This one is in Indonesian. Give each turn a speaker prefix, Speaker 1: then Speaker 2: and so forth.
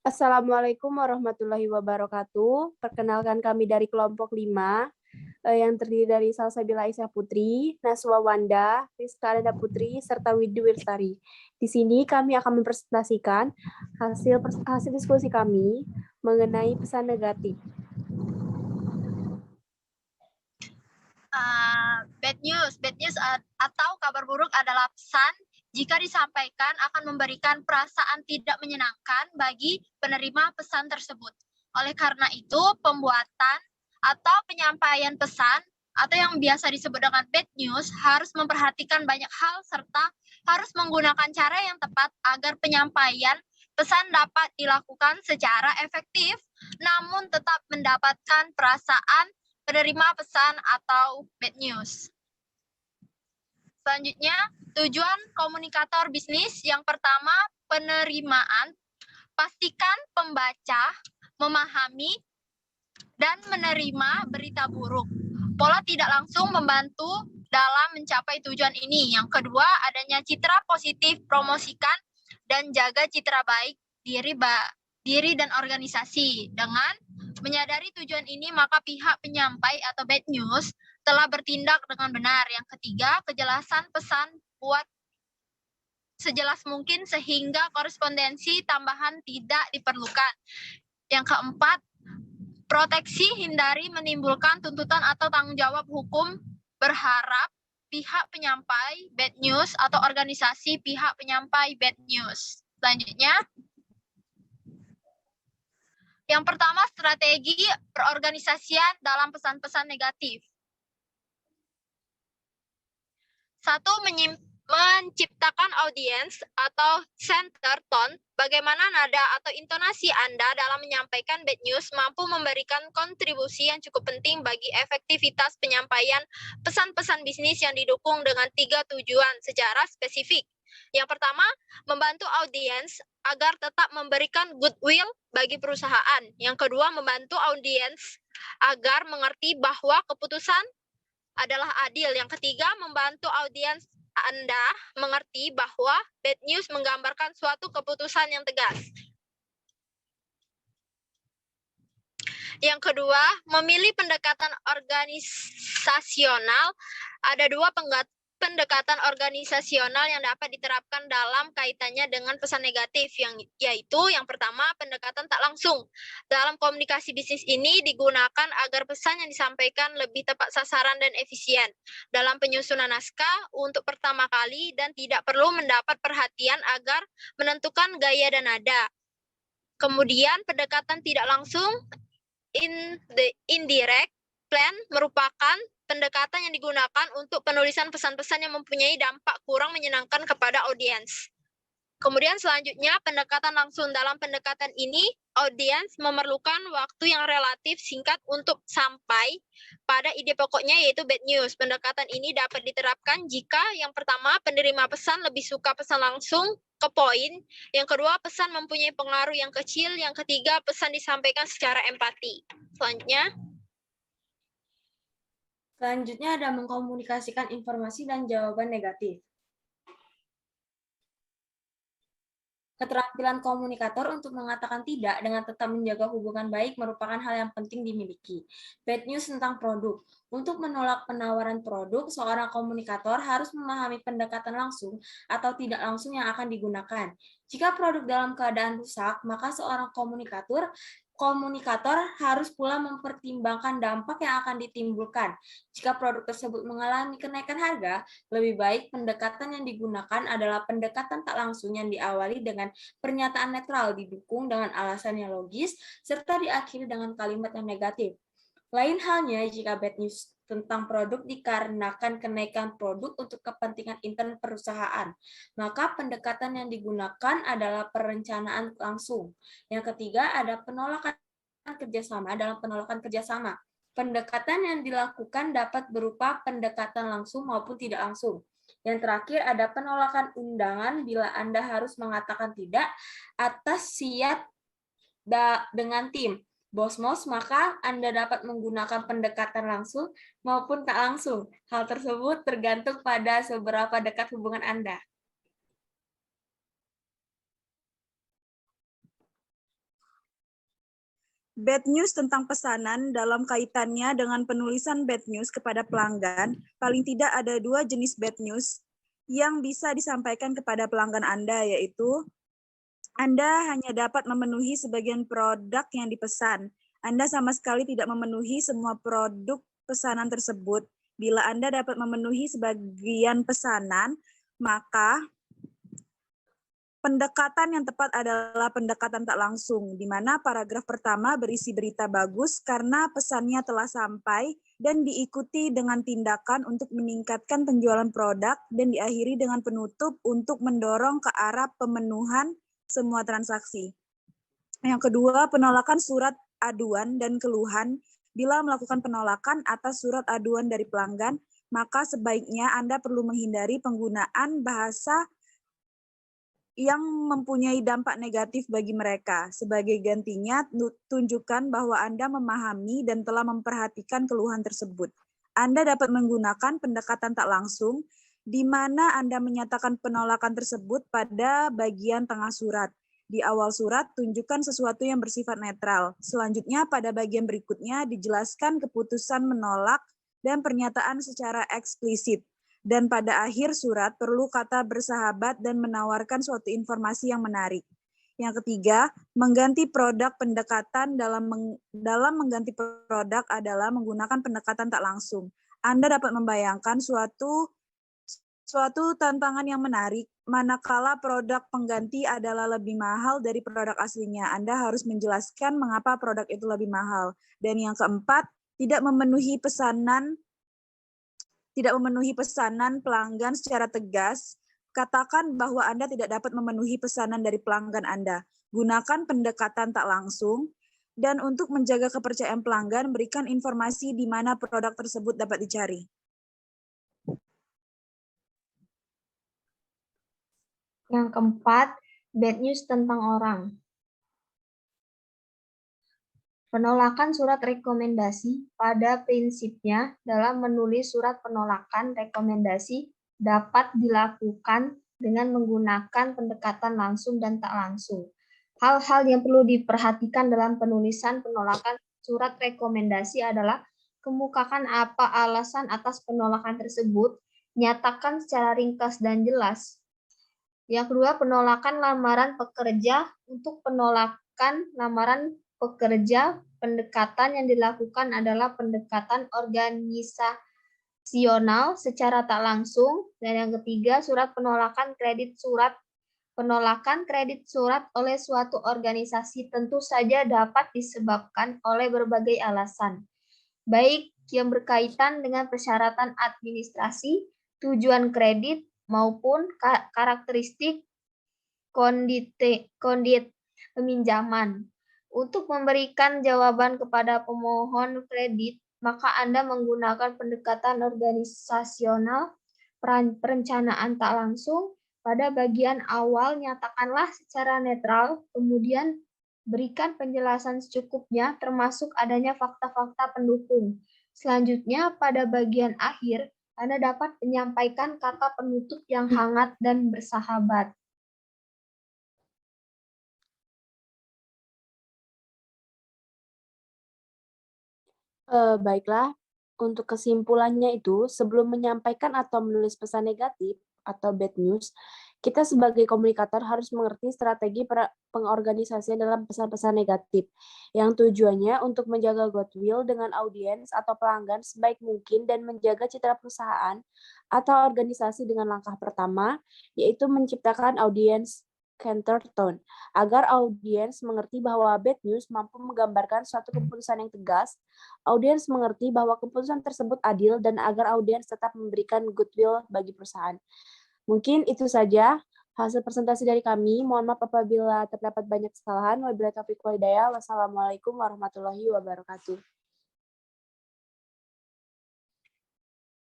Speaker 1: Assalamualaikum warahmatullahi wabarakatuh. Perkenalkan kami dari kelompok 5 yang terdiri dari Salsabila Aisyah Putri, Naswa Wanda, Rizka Alenda Putri, serta Widi Wirtari. Di sini kami akan mempresentasikan hasil diskusi kami mengenai pesan negatif.
Speaker 2: Bad news atau kabar buruk adalah pesan jika disampaikan akan memberikan perasaan tidak menyenangkan bagi penerima pesan tersebut. Oleh karena itu, pembuatan atau penyampaian pesan atau yang biasa disebut dengan bad news harus memperhatikan banyak hal serta harus menggunakan cara yang tepat agar penyampaian pesan dapat dilakukan secara efektif namun tetap mendapatkan perasaan penerima pesan atau bad news. Selanjutnya, tujuan komunikator bisnis yang pertama, penerimaan. Pastikan pembaca memahami dan menerima berita buruk. Pola tidak langsung membantu dalam mencapai tujuan ini. Yang kedua, adanya citra positif, promosikan dan jaga citra baik diri dan organisasi. Dengan menyadari tujuan ini, maka pihak penyampai atau bad news telah bertindak dengan benar. Yang ketiga, kejelasan pesan buat sejelas mungkin sehingga korespondensi tambahan tidak diperlukan. Yang keempat, proteksi hindari menimbulkan tuntutan atau tanggung jawab hukum. Berharap pihak penyampai bad news atau organisasi pihak penyampai bad news. Selanjutnya, yang pertama, strategi perorganisasian dalam pesan-pesan negatif. Satu, menciptakan audiens atau center tone, bagaimana nada atau intonasi Anda dalam menyampaikan bad news mampu memberikan kontribusi yang cukup penting bagi efektivitas penyampaian pesan-pesan bisnis yang didukung dengan 3 tujuan secara spesifik. Yang pertama, membantu audiens agar tetap memberikan goodwill bagi perusahaan. Yang kedua, membantu audiens agar mengerti bahwa keputusan adalah adil. Yang ketiga, membantu audiens Anda mengerti bahwa bad news menggambarkan suatu keputusan yang tegas. Yang kedua, memilih pendekatan organisasional. Ada dua pendekatan organisasional yang dapat diterapkan dalam kaitannya dengan pesan negatif, yaitu yang pertama, pendekatan tak langsung. Dalam komunikasi bisnis ini digunakan agar pesan yang disampaikan lebih tepat sasaran dan efisien dalam penyusunan naskah untuk pertama kali dan tidak perlu mendapat perhatian agar menentukan gaya dan nada. Kemudian pendekatan tidak langsung, indirect plan, merupakan pendekatan yang digunakan untuk penulisan pesan-pesan yang mempunyai dampak kurang menyenangkan kepada audiens. Kemudian selanjutnya, pendekatan langsung. Dalam pendekatan ini, audiens memerlukan waktu yang relatif singkat untuk sampai pada ide pokoknya, yaitu bad news. Pendekatan ini dapat diterapkan jika yang pertama, penerima pesan lebih suka pesan langsung ke poin. Yang kedua, pesan mempunyai pengaruh yang kecil. Yang ketiga, pesan disampaikan secara empati.
Speaker 3: Selanjutnya ada mengkomunikasikan informasi dan jawaban negatif. Keterampilan komunikator untuk mengatakan tidak dengan tetap menjaga hubungan baik merupakan hal yang penting dimiliki. Bad news tentang produk. Untuk menolak penawaran produk, seorang komunikator harus memahami pendekatan langsung atau tidak langsung yang akan digunakan. Jika produk dalam keadaan rusak, maka seorang komunikator harus pula mempertimbangkan dampak yang akan ditimbulkan. Jika produk tersebut mengalami kenaikan harga, lebih baik pendekatan yang digunakan adalah pendekatan tak langsung yang diawali dengan pernyataan netral, didukung dengan alasan yang logis, serta diakhiri dengan kalimat yang negatif. Lain halnya jika bad news tentang produk dikarenakan kenaikan produk untuk kepentingan intern perusahaan, maka pendekatan yang digunakan adalah perencanaan langsung. Yang ketiga, ada penolakan kerjasama dalam penolakan kerjasama. Pendekatan yang dilakukan dapat berupa pendekatan langsung maupun tidak langsung. Yang terakhir, ada penolakan undangan bila Anda harus mengatakan tidak atas siap dengan tim BOSMOS, maka Anda dapat menggunakan pendekatan langsung maupun tak langsung. Hal tersebut tergantung pada seberapa dekat hubungan Anda.
Speaker 4: Bad news tentang pesanan dalam kaitannya dengan penulisan bad news kepada pelanggan, paling tidak ada 2 jenis bad news yang bisa disampaikan kepada pelanggan Anda, yaitu Anda hanya dapat memenuhi sebagian produk yang dipesan. Anda sama sekali tidak memenuhi semua produk pesanan tersebut. Bila Anda dapat memenuhi sebagian pesanan, maka pendekatan yang tepat adalah pendekatan tak langsung, di mana paragraf pertama berisi berita bagus karena pesannya telah sampai dan diikuti dengan tindakan untuk meningkatkan penjualan produk dan diakhiri dengan penutup untuk mendorong ke arah pemenuhan semua transaksi. Yang kedua, penolakan surat aduan dan keluhan. Bila melakukan penolakan atas surat aduan dari pelanggan, maka sebaiknya Anda perlu menghindari penggunaan bahasa yang mempunyai dampak negatif bagi mereka. Sebagai gantinya, tunjukkan bahwa Anda memahami dan telah memperhatikan keluhan tersebut. Anda dapat menggunakan pendekatan tak langsung, di mana Anda menyatakan penolakan tersebut pada bagian tengah surat. Di awal surat, tunjukkan sesuatu yang bersifat netral. Selanjutnya, pada bagian berikutnya, dijelaskan keputusan menolak dan pernyataan secara eksplisit. Dan pada akhir surat perlu kata bersahabat dan menawarkan suatu informasi yang menarik. Yang ketiga, mengganti produk pendekatan dalam mengganti produk adalah menggunakan pendekatan tak langsung. Anda dapat membayangkan suatu tantangan yang menarik, manakala produk pengganti adalah lebih mahal dari produk aslinya. Anda harus menjelaskan mengapa produk itu lebih mahal. Dan yang keempat, tidak memenuhi pesanan pelanggan secara tegas, katakan bahwa Anda tidak dapat memenuhi pesanan dari pelanggan Anda. Gunakan pendekatan tak langsung, dan untuk menjaga kepercayaan pelanggan, berikan informasi di mana produk tersebut dapat dicari.
Speaker 5: Yang keempat, bad news tentang orang. Penolakan surat rekomendasi pada prinsipnya dalam menulis surat penolakan rekomendasi dapat dilakukan dengan menggunakan pendekatan langsung dan tak langsung. Hal-hal yang perlu diperhatikan dalam penulisan penolakan surat rekomendasi adalah kemukakan apa alasan atas penolakan tersebut, nyatakan secara ringkas dan jelas. Yang kedua, penolakan lamaran pekerja. Untuk penolakan lamaran pekerja, pendekatan yang dilakukan adalah pendekatan organisasional secara tak langsung. Dan yang ketiga, surat penolakan kredit surat. Penolakan kredit surat oleh suatu organisasi tentu saja dapat disebabkan oleh berbagai alasan, baik yang berkaitan dengan persyaratan administrasi, tujuan kredit, maupun karakteristik kondit peminjaman. Untuk memberikan jawaban kepada pemohon kredit, maka Anda menggunakan pendekatan organisasional, perencanaan tak langsung. Pada bagian awal, nyatakanlah secara netral, kemudian berikan penjelasan secukupnya, termasuk adanya fakta-fakta pendukung. Selanjutnya, pada bagian akhir, Anda dapat menyampaikan kata penutup yang hangat dan bersahabat.
Speaker 1: Baiklah, untuk kesimpulannya itu, sebelum menyampaikan atau menulis pesan negatif atau bad news, kita sebagai komunikator harus mengerti strategi pengorganisasian dalam pesan-pesan negatif, yang tujuannya untuk menjaga goodwill dengan audiens atau pelanggan sebaik mungkin dan menjaga citra perusahaan atau organisasi dengan langkah pertama, yaitu menciptakan audiens counter tone, agar audiens mengerti bahwa bad news mampu menggambarkan suatu keputusan yang tegas, audiens mengerti bahwa keputusan tersebut adil, dan agar audiens tetap memberikan goodwill bagi perusahaan. Mungkin itu saja hasil presentasi dari kami. Mohon maaf apabila terdapat banyak kesalahan. Wabillahi taufiq wal hidayah. Wassalamualaikum warahmatullahi wabarakatuh.